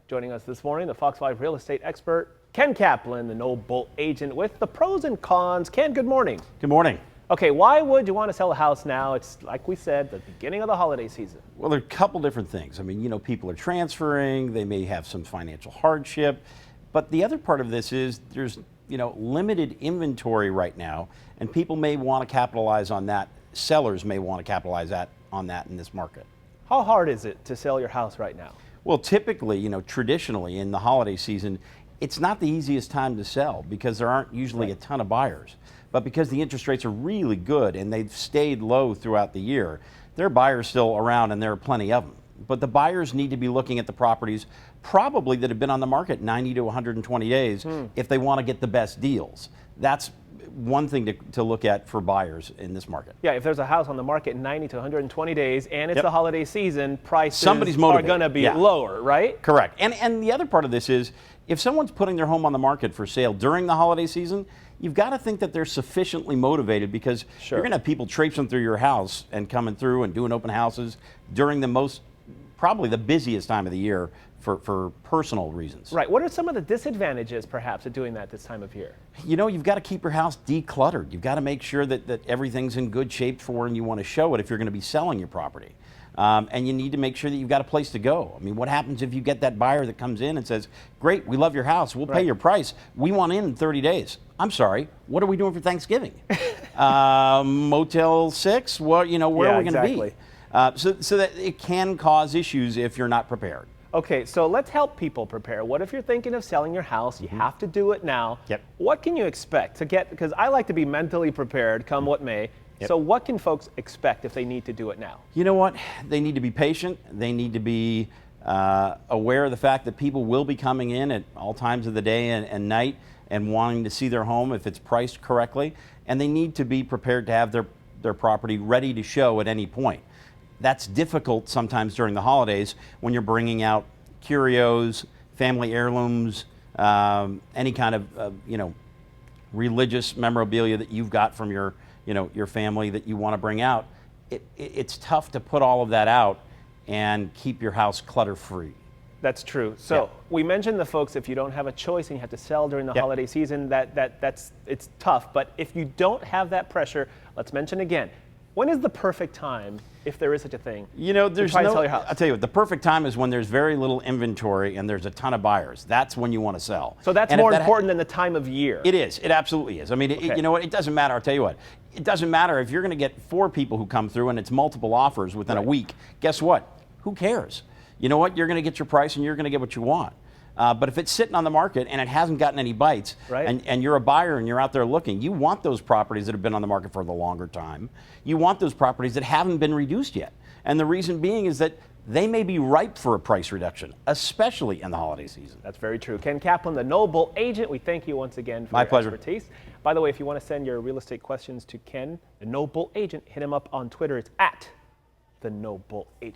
Joining us this morning, the Fox 5 real estate expert, Ken Kaplan, the no bull agent with the pros and cons. Ken, good morning. Good morning. Okay, why would you want to sell a house now? It's like we said, the beginning of the holiday season. Well, there are a couple different things. I mean, people are transferring, they may have some financial hardship, but the other part of this is there's, limited inventory right now, and people may want to capitalize on that. Sellers may want to capitalize on that in this market. How hard is it to sell your house right now? Well, typically, traditionally in the holiday season, it's not the easiest time to sell because there aren't usually a ton of buyers. But because the interest rates are really good and they've stayed low throughout the year, there are buyers still around and there are plenty of them. But the buyers need to be looking at the properties probably that have been on the market 90 to 120 days if they want to get the best deals. That's one thing to look at for buyers in this market. Yeah, if there's a house on the market 90 to 120 days and it's the holiday season, prices are going to be lower, right? Correct. And the other part of this is if someone's putting their home on the market for sale during the holiday season, you've got to think that they're sufficiently motivated because you're going to have people traipsing through your house and coming through and doing open houses during probably the busiest time of the year for personal reasons. Right. What are some of the disadvantages, perhaps, of doing that this time of year? You've got to keep your house decluttered. You've got to make sure that everything's in good shape for when you want to show it if you're going to be selling your property. And you need to make sure that you've got a place to go. I mean, what happens if you get that buyer that comes in and says, great, we love your house, we'll pay your price, we want in 30 days. I'm sorry, what are we doing for Thanksgiving? Motel 6? Well, where are we going to be? So that it can cause issues if you're not prepared. Okay, so let's help people prepare. What if you're thinking of selling your house? You have to do it now. What can you expect to get? Because I like to be mentally prepared come what may. So what can folks expect if they need to do it now? You know what? They need to be patient. They need to be aware of the fact that people will be coming in at all times of the day and night and wanting to see their home if it's priced correctly. And they need to be prepared to have their property ready to show at any point. That's difficult sometimes during the holidays when you're bringing out curios, family heirlooms, any kind of religious memorabilia that you've got from your family that you want to bring out. It's tough to put all of that out and keep your house clutter-free. That's true. So we mentioned the folks, if you don't have a choice and you have to sell during the holiday season, it's tough. But if you don't have that pressure, let's mention again, when is the perfect time, if there is such a thing, to try to sell your house? I'll tell you what, the perfect time is when there's very little inventory and there's a ton of buyers. That's when you want to sell. So that's more important than the time of year. It is. It absolutely is. I mean, you know what? It doesn't matter. I'll tell you what. It doesn't matter if you're going to get 4 people who come through and it's multiple offers within a week. Guess what? Who cares? You know what? You're going to get your price and you're going to get what you want. But if it's sitting on the market and it hasn't gotten any bites, and you're a buyer and you're out there looking, you want those properties that have been on the market for the longer time. You want those properties that haven't been reduced yet. And the reason being is that they may be ripe for a price reduction, especially in the holiday season. That's very true. Ken Kaplan, the No Bull agent, we thank you once again for your expertise. By the way, if you want to send your real estate questions to Ken, the No Bull agent, hit him up on Twitter. It's @the No Bull agent.